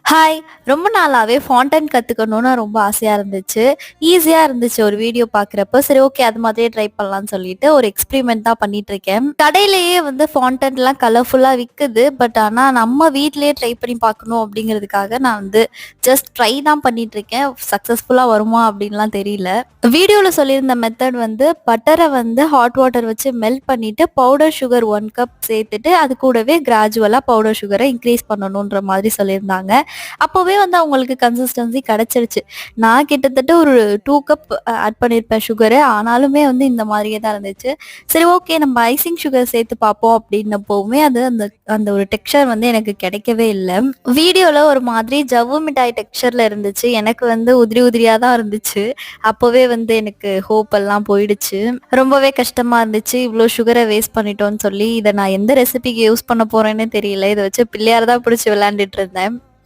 Hi! ரொம்ப நாளாவே fondant கத்துக்கணும்னு ரொம்ப ஆசையா இருந்துச்சு. ஈஸியா இருந்துச்சு ஒரு வீடியோ பார்க்குறப்ப. சரி ஓகே அது மாதிரியே ட்ரை பண்ணலான்னு சொல்லிட்டு ஒரு எக்ஸ்பெரிமெண்ட் தான் பண்ணிட்டுருக்கேன். கடையிலேயே வந்து ஃபாண்டன்ட்லாம் கலர்ஃபுல்லா விக்குது. பட் ஆனா நம்ம வீட்லயே ட்ரை பண்ணி பார்க்கணும் அப்படிங்கிறதுக்காக நான் வந்து ஜஸ்ட் ட்ரை தான் பண்ணிட்டுருக்கேன். சக்சஸ்ஃபுல்லா வருமா அப்படின்லாம் தெரியல. வீடியோல சொல்லியிருந்த மெத்தட் வந்து பட்டர வந்து ஹாட் வாட்டர் வச்சு மெல்ட் பண்ணிட்டு பவுடர் சுகர் 1 கப் சேர்த்துட்டு அது கூடவே கிராஜுவலா பவுடர் சுகர இன்க்ரீஸ் பண்ணணுன்ற மாதிரி சொல்லியிருந்தாங்க. அப்போவே வந்து அவங்களுக்கு கன்சிஸ்டன்சி கிடைச்சிருச்சு. நான் கிட்டத்தட்ட ஒரு 2 கப் ஆட் பண்ணியிருப்பேன் சுகரு. ஆனாலுமே வந்து இந்த மாதிரியே தான் இருந்துச்சு. சரி ஓகே நம்ம ஐசிங் சுகர் சேர்த்து பார்ப்போம் அப்படின்னப்போவுமே அது அந்த அந்த ஒரு டெக்ஸ்சர் வந்து எனக்கு கிடைக்கவே இல்ல. வீடியோல ஒரு மாதிரி ஜவ்வு மிட்டாய் டெக்ஸ்சர்ல இருந்துச்சு. எனக்கு வந்து உதிரி உதிரியா தான் இருந்துச்சு. அப்போவே வந்து எனக்கு ஹோப் எல்லாம் போயிடுச்சு. ரொம்பவே கஷ்டமா இருந்துச்சு. இவ்ளோ சுகர வேஸ்ட் பண்ணிட்டோம்னு சொல்லி, இத நான் எந்த ரெசிபிக்கு யூஸ் பண்ண போறேன்னே தெரியல. இத வச்சு பிள்ளையார் தான் பிடிச்சு விளையாண்டுட்டு இருந்தேன்.